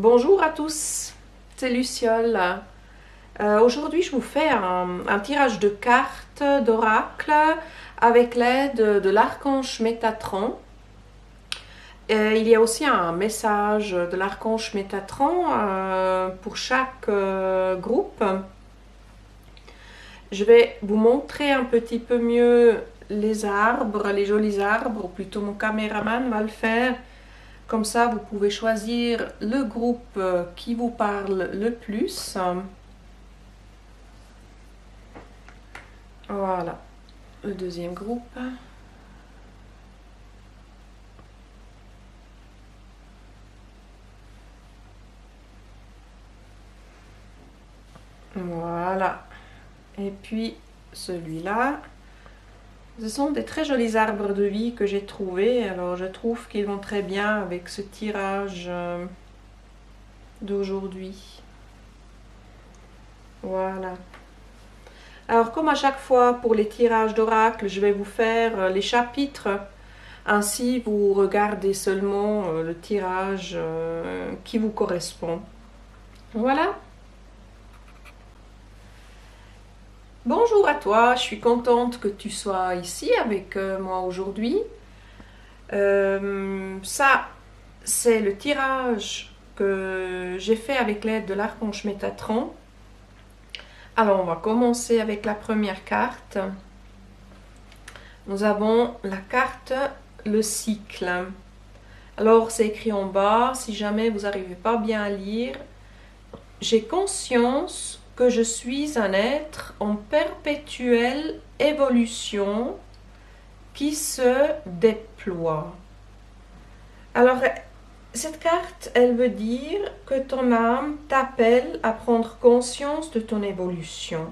Bonjour à tous, c'est Luciole. Aujourd'hui, je vous fais un tirage de cartes d'oracle avec l'aide de l'archange Métatron. Il y a aussi un message de l'archange Métatron pour chaque groupe. Je vais vous montrer un petit peu mieux les arbres, les jolis arbres, ou plutôt mon caméraman va le faire. Comme ça, vous pouvez choisir le groupe qui vous parle le plus. Voilà, le deuxième groupe. Voilà. Et puis celui-là. Ce sont des très jolis arbres de vie que j'ai trouvés. Alors je trouve qu'ils vont très bien avec ce tirage d'aujourd'hui. Voilà. Alors comme à chaque fois pour les tirages d'oracle, je vais vous faire les chapitres. Ainsi vous regardez seulement le tirage qui vous correspond. Voilà. Bonjour à toi, je suis contente que tu sois ici avec moi aujourd'hui. Ça, c'est le tirage que j'ai fait avec l'aide de l'archange Métatron. Alors, on va commencer avec la première carte. Nous avons la carte le cycle. Alors, c'est écrit en bas, si jamais vous n'arrivez pas bien à lire. J'ai conscience que je suis un être en perpétuelle évolution qui se déploie. Alors, cette carte, elle veut dire que ton âme t'appelle à prendre conscience de ton évolution.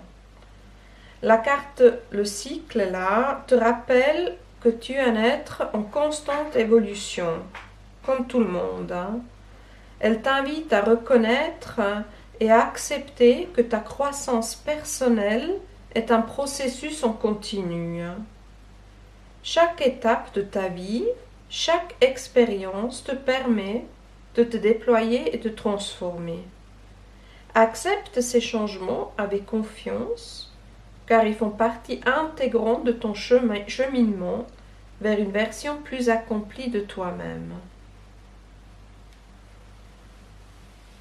La carte, le cycle, là, te rappelle que tu es un être en constante évolution, comme tout le monde. Elle t'invite à reconnaître et à accepter que ta croissance personnelle est un processus en continu. Chaque étape de ta vie, chaque expérience te permet de te déployer et de te transformer. Accepte ces changements avec confiance, car ils font partie intégrante de ton cheminement vers une version plus accomplie de toi-même.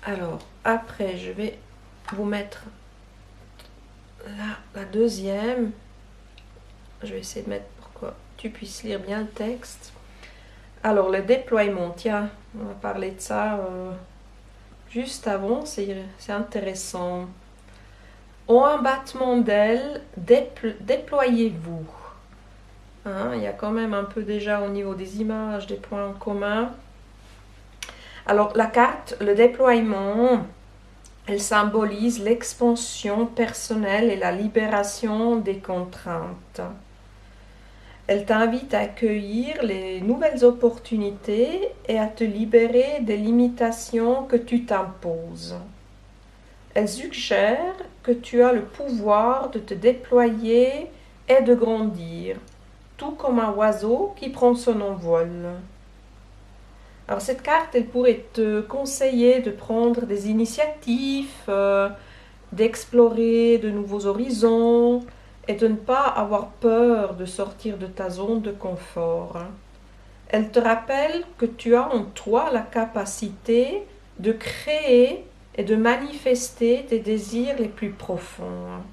Alors, après, je vais vous mettre là, la deuxième. Je vais essayer de mettre pour que tu puisses lire bien le texte. Alors, le déploiement, tiens, on va parler de ça juste avant, c'est intéressant. En un battement d'aile, déployez-vous. Il y a quand même un peu déjà au niveau des images, des points en commun. Alors, la carte, le déploiement, elle symbolise l'expansion personnelle et la libération des contraintes. Elle t'invite à accueillir les nouvelles opportunités et à te libérer des limitations que tu t'imposes. Elle suggère que tu as le pouvoir de te déployer et de grandir, tout comme un oiseau qui prend son envol. Alors cette carte, elle pourrait te conseiller de prendre des initiatives, d'explorer de nouveaux horizons et de ne pas avoir peur de sortir de ta zone de confort. Elle te rappelle que tu as en toi la capacité de créer et de manifester tes désirs les plus profonds.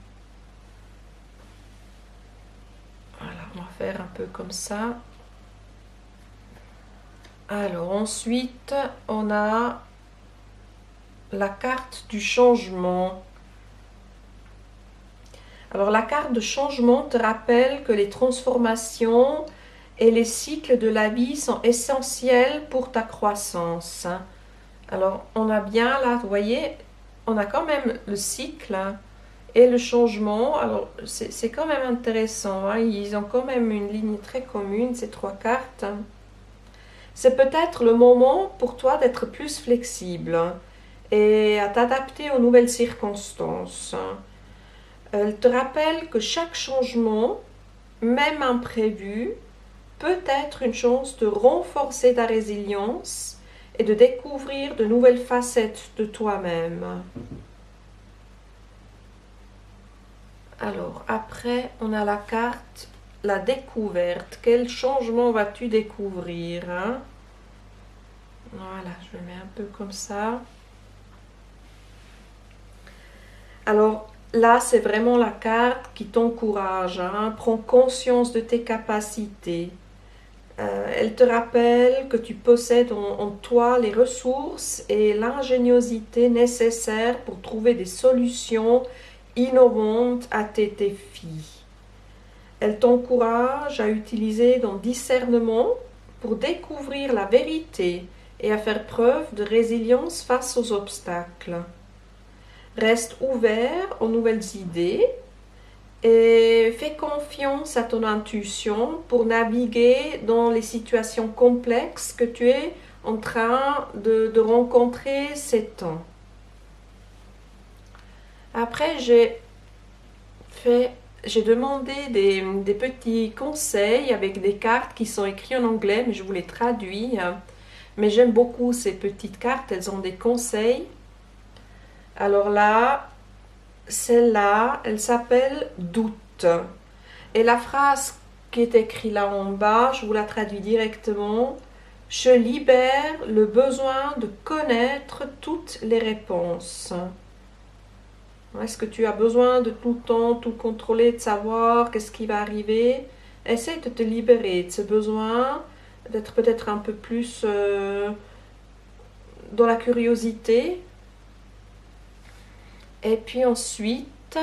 Voilà, on va faire un peu comme ça. Alors ensuite, on a la carte du changement. Alors la carte de changement te rappelle que les transformations et les cycles de la vie sont essentiels pour ta croissance. Alors on a bien là, vous voyez, on a quand même le cycle et le changement. Alors c'est quand même intéressant, ils ont quand même une ligne très commune, ces trois cartes. C'est peut-être le moment pour toi d'être plus flexible et à t'adapter aux nouvelles circonstances. Elle te rappelle que chaque changement, même imprévu, peut être une chance de renforcer ta résilience et de découvrir de nouvelles facettes de toi-même. Alors, après, on a la carte, la découverte. Quel changement vas-tu découvrir, hein? Voilà, je le mets un peu comme ça. Alors, là, c'est vraiment la carte qui t'encourage, hein? Prends conscience de tes capacités. Elle te rappelle que tu possèdes en toi les ressources et l'ingéniosité nécessaires pour trouver des solutions innovantes à tes défis. Elle t'encourage à utiliser ton discernement pour découvrir la vérité et à faire preuve de résilience face aux obstacles. Reste ouvert aux nouvelles idées et fais confiance à ton intuition pour naviguer dans les situations complexes que tu es en train de rencontrer ces temps. Après, j'ai demandé des petits conseils avec des cartes qui sont écrites en anglais, mais je vous les traduis. Mais j'aime beaucoup ces petites cartes, elles ont des conseils. Alors là, celle-là, elle s'appelle doute. Et la phrase qui est écrite là en bas, je vous la traduis directement. Je libère le besoin de connaître toutes les réponses. Est-ce que tu as besoin de tout le temps, tout contrôler, de savoir qu'est-ce qui va arriver? Essaye de te libérer de ce besoin, d'être peut-être un peu plus dans la curiosité. Et puis ensuite,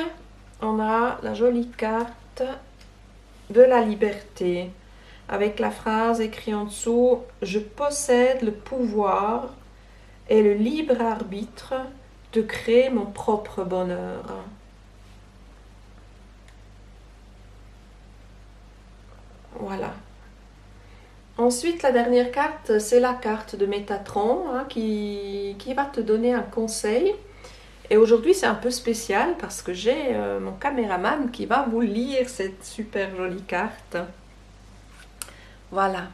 on a la jolie carte de la liberté, avec la phrase écrite en dessous, je possède le pouvoir et le libre arbitre de créer mon propre bonheur. Voilà. Ensuite, la dernière carte, c'est la carte de Métatron, hein, qui va te donner un conseil. Et aujourd'hui, c'est un peu spécial parce que j'ai mon caméraman qui va vous lire cette super jolie carte. Voilà.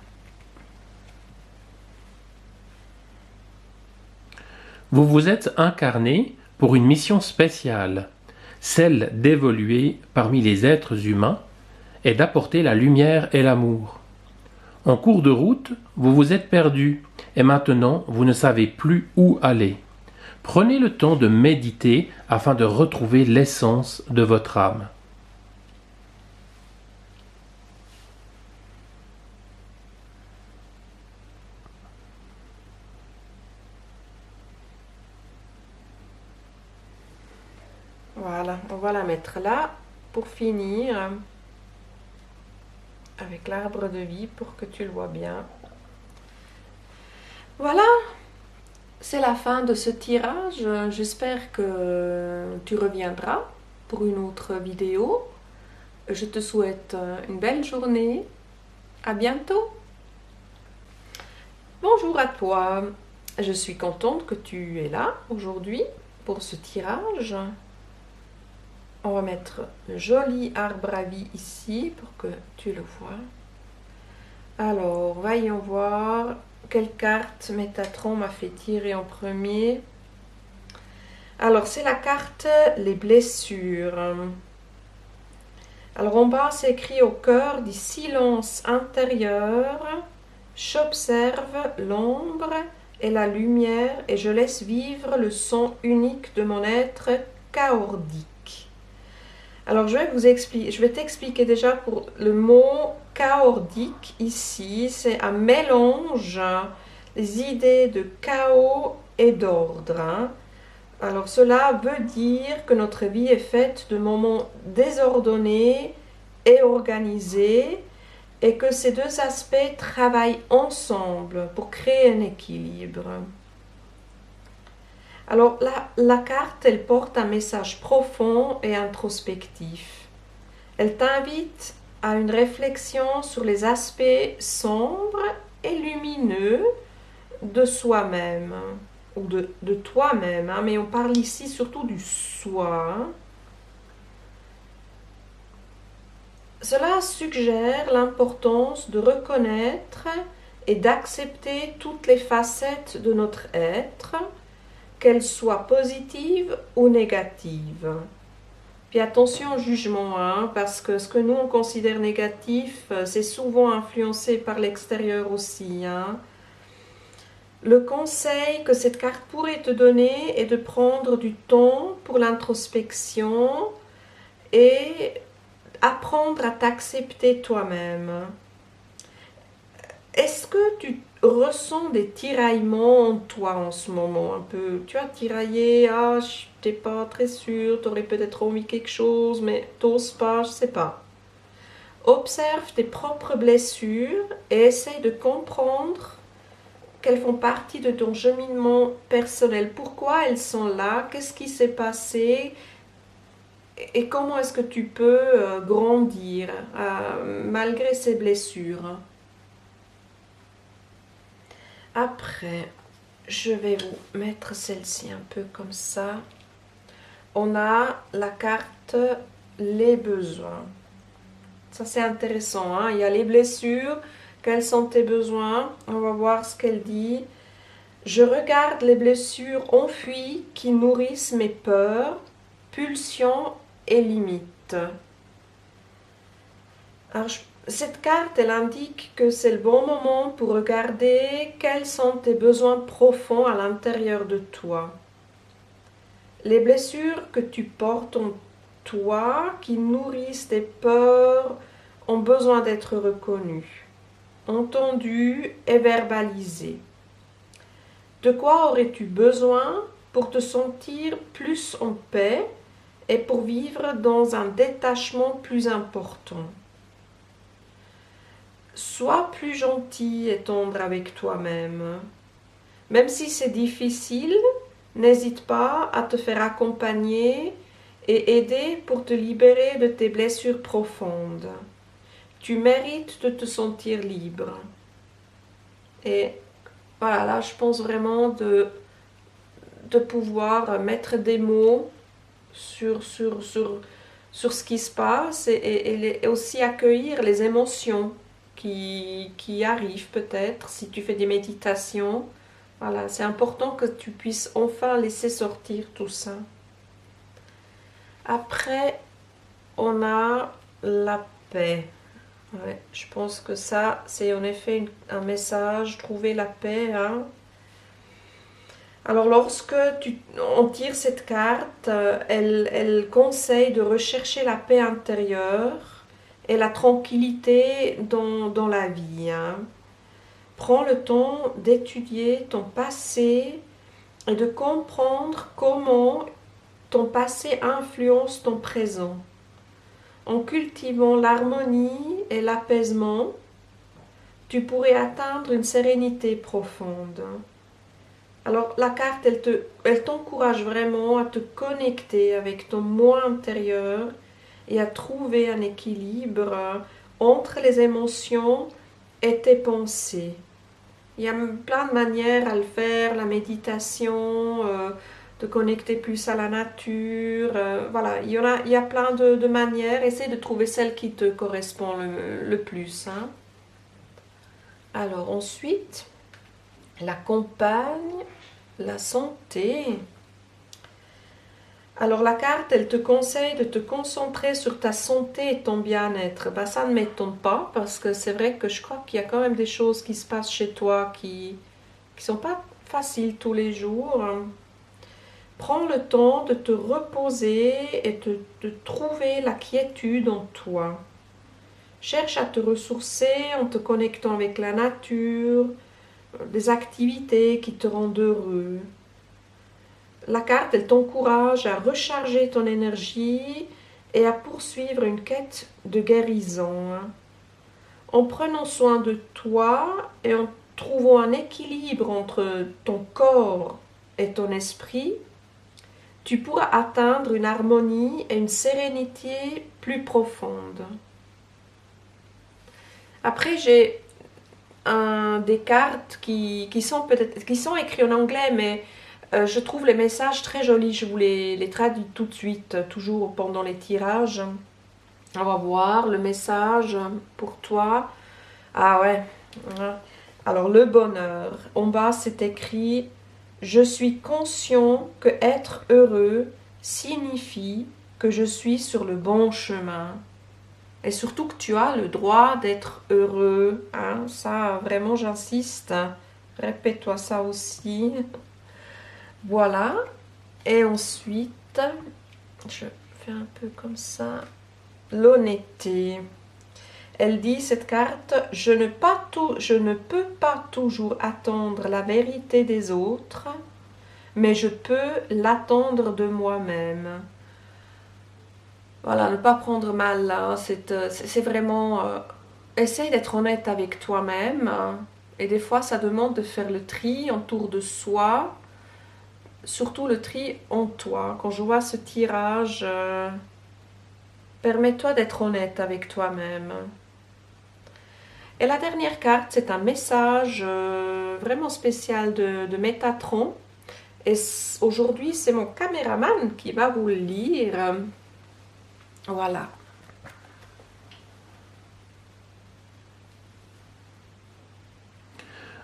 Vous vous êtes incarné pour une mission spéciale, celle d'évoluer parmi les êtres humains et d'apporter la lumière et l'amour. En cours de route, vous vous êtes perdu et maintenant vous ne savez plus où aller. Prenez le temps de méditer afin de retrouver l'essence de votre âme. Voilà, on va la mettre là pour finir avec l'arbre de vie pour que tu le vois bien. Voilà, c'est la fin de ce tirage. J'espère que tu reviendras pour une autre vidéo. Je te souhaite une belle journée. À bientôt. Bonjour à toi. Je suis contente que tu es là aujourd'hui pour ce tirage. On va mettre le joli arbre à vie ici pour que tu le vois. Alors, voyons voir quelle carte Métatron m'a fait tirer en premier. Alors, c'est la carte les blessures. Alors, en bas, c'est écrit au cœur du silence intérieur. J'observe l'ombre et la lumière et je laisse vivre le son unique de mon être chaotique. Alors, je vais t'expliquer déjà pour le mot chaotique ici. C'est un mélange des idées de chaos et d'ordre. Hein. Alors, cela veut dire que notre vie est faite de moments désordonnés et organisés et que ces deux aspects travaillent ensemble pour créer un équilibre. Alors, la carte, elle porte un message profond et introspectif. Elle t'invite à une réflexion sur les aspects sombres et lumineux de soi-même, ou de toi-même, hein, mais on parle ici surtout du soi. Hein. Cela suggère l'importance de reconnaître et d'accepter toutes les facettes de notre être, qu'elles soient positives ou négatives. Puis attention au jugement, hein, parce que ce que nous on considère négatif, c'est souvent influencé par l'extérieur aussi. Hein. Le conseil que cette carte pourrait te donner est de prendre du temps pour l'introspection et apprendre à t'accepter toi-même. Est-ce que tu ressens des tiraillements en toi en ce moment? Un peu, tu as tiraillé, ah, t'es pas très sûr, t'aurais peut-être envie quelque chose, mais t'oses pas, je sais pas. Observe tes propres blessures et essaye de comprendre qu'elles font partie de ton cheminement personnel. Pourquoi elles sont là? Qu'est-ce qui s'est passé? Et comment est-ce que tu peux grandir malgré ces blessures? Après, je vais vous mettre celle-ci un peu comme ça. On a la carte les besoins. Ça c'est intéressant, hein? Il y a les blessures. Quels sont tes besoins? On va voir ce qu'elle dit. Je regarde les blessures enfuies qui nourrissent mes peurs, pulsions et limites. Alors, cette carte, elle indique que c'est le bon moment pour regarder quels sont tes besoins profonds à l'intérieur de toi. Les blessures que tu portes en toi, qui nourrissent tes peurs, ont besoin d'être reconnues, entendues et verbalisées. De quoi aurais-tu besoin pour te sentir plus en paix et pour vivre dans un détachement plus important? Sois plus gentil et tendre avec toi-même. Même si c'est difficile, n'hésite pas à te faire accompagner et aider pour te libérer de tes blessures profondes. Tu mérites de te sentir libre. Et voilà, là je pense vraiment de pouvoir mettre des mots sur ce qui se passe et aussi accueillir les émotions qui arrivent peut-être si tu fais des méditations. Voilà, c'est important que tu puisses enfin laisser sortir tout ça. Après, on a la paix. Ouais, je pense que ça, c'est en effet un message, trouver la paix. Hein. Alors, lorsque on tire cette carte, elle conseille de rechercher la paix intérieure et la tranquillité dans la vie. Hein. Prends le temps d'étudier ton passé et de comprendre comment ton passé influence ton présent. En cultivant l'harmonie et l'apaisement, tu pourrais atteindre une sérénité profonde. Alors la carte, elle t'encourage vraiment à te connecter avec ton moi intérieur et à trouver un équilibre entre les émotions et tes pensées. Il y a plein de manières à le faire, la méditation, de connecter plus à la nature. Voilà, il y a plein de manières. Essaie de trouver celle qui te correspond le plus. Hein. Alors ensuite, la compagne, la santé. Alors la carte, elle te conseille de te concentrer sur ta santé et ton bien-être. Ben, ça ne m'étonne pas parce que c'est vrai que je crois qu'il y a quand même des choses qui se passent chez toi qui sont pas faciles tous les jours. Prends le temps de te reposer et de trouver la quiétude en toi. Cherche à te ressourcer en te connectant avec la nature, des activités qui te rendent heureux. La carte, elle t'encourage à recharger ton énergie et à poursuivre une quête de guérison. En prenant soin de toi et en trouvant un équilibre entre ton corps et ton esprit, tu pourras atteindre une harmonie et une sérénité plus profonde. Après, j'ai des cartes qui sont écrites en anglais, mais je trouve les messages très jolis. Je vous les traduis tout de suite, toujours pendant les tirages. On va voir le message pour toi. Ah ouais. Alors, le bonheur. En bas, c'est écrit: je suis conscient que être heureux signifie que je suis sur le bon chemin. Et surtout que tu as le droit d'être heureux. Hein? Ça, vraiment, j'insiste. Répète-toi ça aussi. Voilà. Et ensuite, je fais un peu comme ça. L'honnêteté. Elle dit, cette carte: je ne peux pas toujours attendre la vérité des autres, mais je peux l'attendre de moi-même. Voilà, ne pas prendre mal là, c'est vraiment... essaye d'être honnête avec toi-même. Hein. Et des fois, ça demande de faire le tri autour de soi, surtout le tri en toi. Quand je vois ce tirage, permets-toi d'être honnête avec toi-même. Et la dernière carte, c'est un message vraiment spécial de Métatron. Et aujourd'hui, c'est mon caméraman qui va vous le lire. Voilà.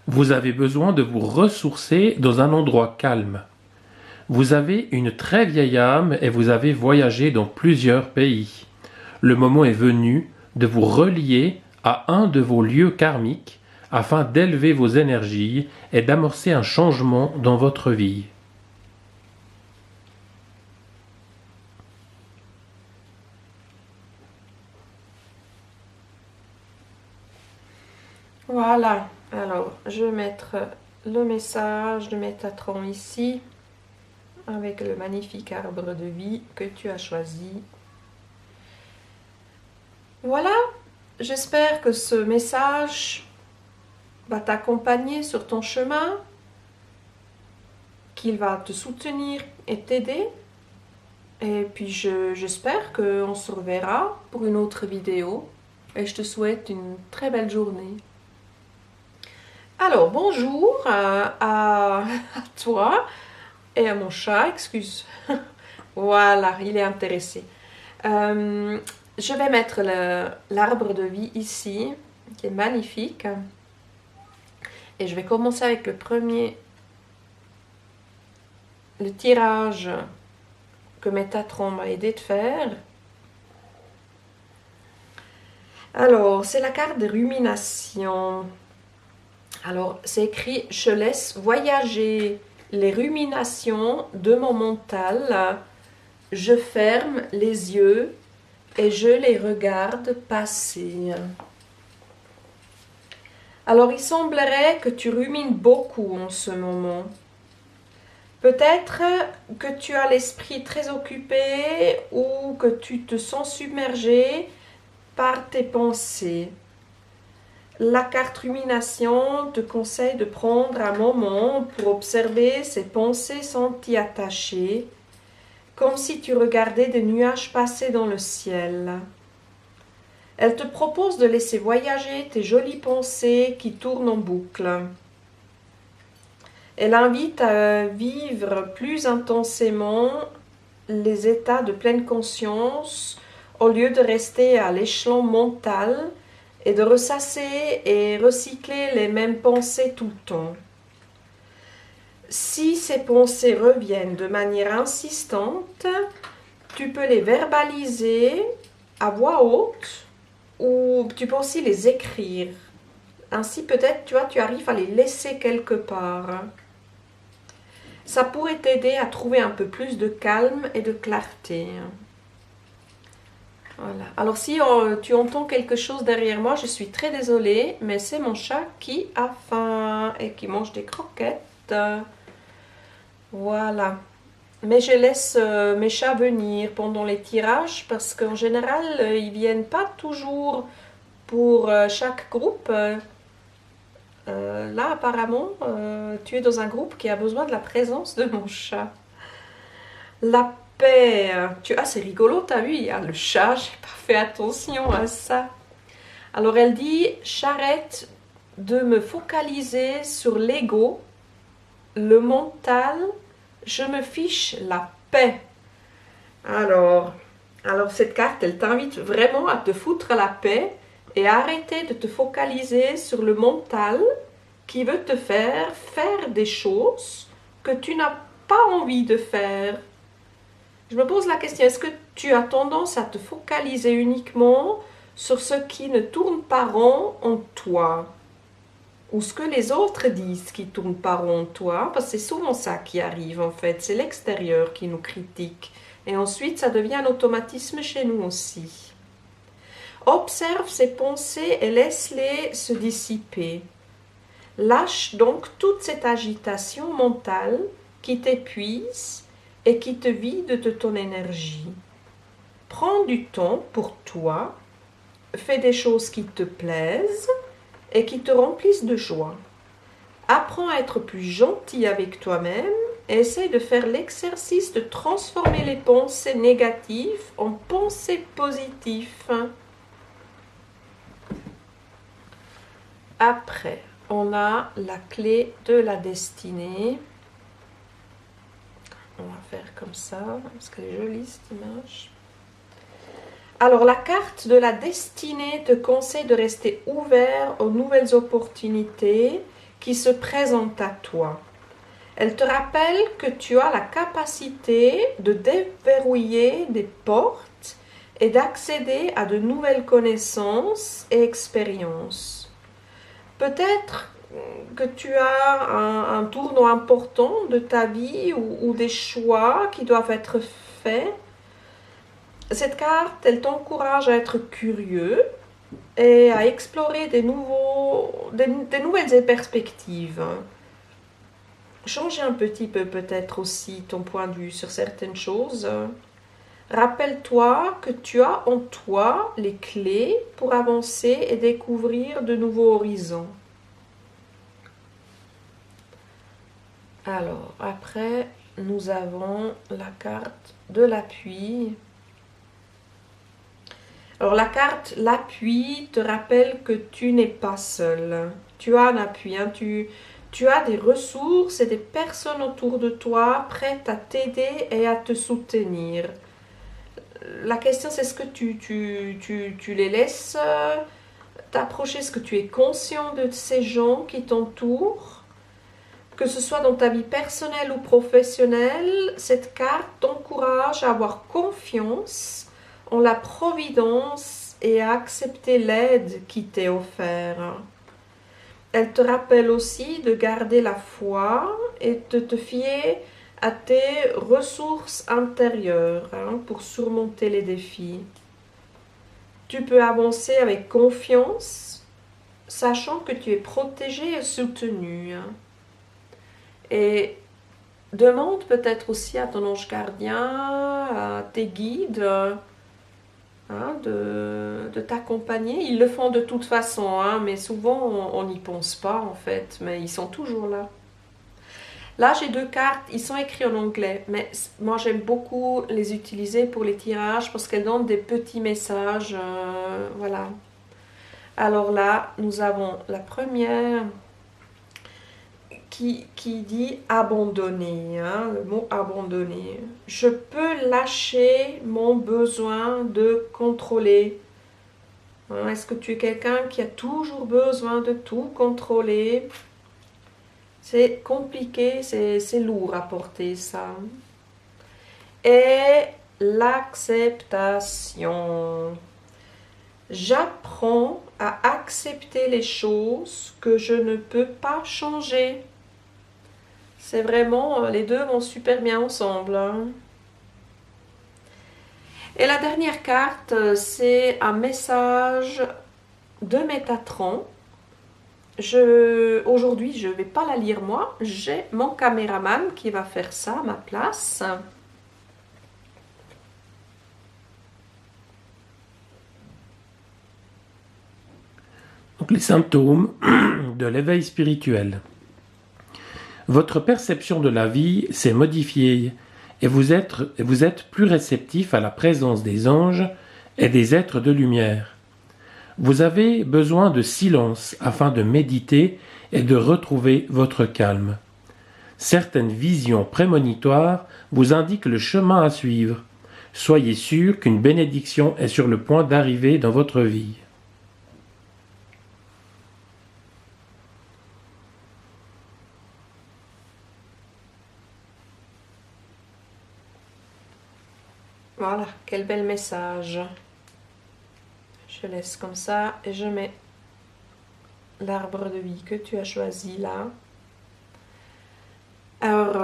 Vous avez besoin de vous ressourcer dans un endroit calme. Vous avez une très vieille âme et vous avez voyagé dans plusieurs pays. Le moment est venu de vous relier à un de vos lieux karmiques afin d'élever vos énergies et d'amorcer un changement dans votre vie. Voilà. Alors, je vais mettre le message de Métatron ici, avec le magnifique arbre de vie que tu as choisi. Voilà. J'espère que ce message va t'accompagner sur ton chemin, qu'il va te soutenir et t'aider. Et puis j'espère qu'on se reverra pour une autre vidéo. Et je te souhaite une très belle journée. Alors, bonjour à toi et à mon chat, excuse. Voilà, il est intéressé. Je vais mettre l'arbre de vie ici, qui est magnifique. Et je vais commencer avec le tirage que Métatron m'a aidé de faire. Alors, c'est la carte des ruminations. Alors, c'est écrit: je laisse voyager les ruminations de mon mental. Je ferme les yeux et je les regarde passer. Alors, il semblerait que tu rumines beaucoup en ce moment. Peut-être que tu as l'esprit très occupé ou que tu te sens submergé par tes pensées. La carte rumination te conseille de prendre un moment pour observer ces pensées sans t'y attacher, comme si tu regardais des nuages passer dans le ciel. Elle te propose de laisser voyager tes jolies pensées qui tournent en boucle. Elle invite à vivre plus intensément les états de pleine conscience au lieu de rester à l'échelon mental et de ressasser et recycler les mêmes pensées tout le temps. Si ces pensées reviennent de manière insistante, tu peux les verbaliser à voix haute ou tu peux aussi les écrire. Ainsi, peut-être, tu arrives à les laisser quelque part. Ça pourrait t'aider à trouver un peu plus de calme et de clarté. Voilà. Alors, si tu entends quelque chose derrière moi, je suis très désolée, mais c'est mon chat qui a faim et qui mange des croquettes. Voilà. Mais je laisse mes chats venir pendant les tirages parce qu'en général, ils viennent pas toujours pour chaque groupe. Là, apparemment, tu es dans un groupe qui a besoin de la présence de mon chat. La paix. C'est rigolo, t'as vu, il y a le chat, j'ai pas fait attention à ça. Alors, elle dit: j'arrête de me focaliser sur l'ego, le mental, je me fiche la paix. Alors cette carte, elle t'invite vraiment à te foutre la paix et à arrêter de te focaliser sur le mental qui veut te faire faire des choses que tu n'as pas envie de faire. Je me pose la question, est-ce que tu as tendance à te focaliser uniquement sur ce qui ne tourne pas rond en toi? Ou ce que les autres disent qui tourne pas rond en toi? Parce que c'est souvent ça qui arrive en fait, c'est l'extérieur qui nous critique. Et ensuite, ça devient un automatisme chez nous aussi. Observe ces pensées et laisse-les se dissiper. Lâche donc toute cette agitation mentale qui t'épuise et qui te vide de ton énergie. Prends du temps pour toi, fais des choses qui te plaisent et qui te remplissent de joie. Apprends à être plus gentil avec toi-même et essaye de faire l'exercice de transformer les pensées négatives en pensées positives. Après, on a la clé de la destinée. On va faire comme ça, parce qu'elle est jolie cette image. Alors, la carte de la destinée te conseille de rester ouvert aux nouvelles opportunités qui se présentent à toi. Elle te rappelle que tu as la capacité de déverrouiller des portes et d'accéder à de nouvelles connaissances et expériences. Peut-être que tu as un tournant important de ta vie ou des choix qui doivent être faits. Cette carte, elle t'encourage à être curieux et à explorer des nouvelles perspectives. Changer un petit peu peut-être aussi ton point de vue sur certaines choses. Rappelle-toi que tu as en toi les clés pour avancer et découvrir de nouveaux horizons. Alors, après, nous avons la carte de l'appui. Alors, la carte l'appui te rappelle que tu n'es pas seul. Tu as un appui, hein, tu as des ressources et des personnes autour de toi prêtes à t'aider et à te soutenir. La question, c'est est-ce que tu les laisses t'approcher? Est-ce que tu es conscient de ces gens qui t'entourent? Que ce soit dans ta vie personnelle ou professionnelle, cette carte t'encourage à avoir confiance en la providence et à accepter l'aide qui t'est offerte. Elle te rappelle aussi de garder la foi et de te fier à tes ressources intérieures pour surmonter les défis. Tu peux avancer avec confiance, sachant que tu es protégé et soutenu. Et demande peut-être aussi à ton ange gardien, à tes guides, de t'accompagner. Ils le font de toute façon, mais souvent on n'y pense pas en fait, mais ils sont toujours là. Là, j'ai deux cartes, ils sont écrits en anglais, mais moi j'aime beaucoup les utiliser pour les tirages parce qu'elles donnent des petits messages, voilà. Alors là, nous avons la première qui dit abandonner, le mot abandonner. Je peux lâcher mon besoin de contrôler. Est-ce que tu es quelqu'un qui a toujours besoin de tout contrôler? C'est compliqué, c'est lourd à porter ça. Et l'acceptation. J'apprends à accepter les choses que je ne peux pas changer. C'est vraiment, les deux vont super bien ensemble. Et la dernière carte, c'est un message de Métatron. Aujourd'hui, je ne vais pas la lire moi. J'ai mon caméraman qui va faire ça à ma place. Donc, les symptômes de l'éveil spirituel. Votre perception de la vie s'est modifiée et vous êtes plus réceptif à la présence des anges et des êtres de lumière. Vous avez besoin de silence afin de méditer et de retrouver votre calme. Certaines visions prémonitoires vous indiquent le chemin à suivre. Soyez sûr qu'une bénédiction est sur le point d'arriver dans votre vie. Voilà, quel bel message. Je laisse comme ça et je mets l'arbre de vie que tu as choisi là. Alors,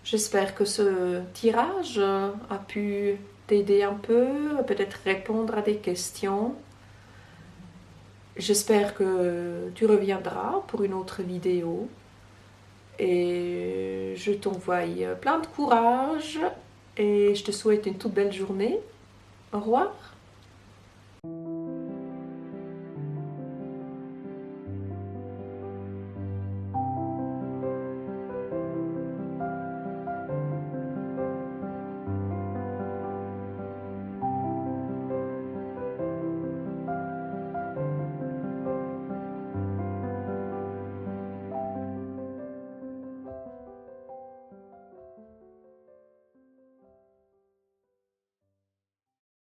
j'espère que ce tirage a pu t'aider un peu, peut-être répondre à des questions. J'espère que tu reviendras pour une autre vidéo. Et je t'envoie plein de courage et je te souhaite une toute belle journée. Au revoir.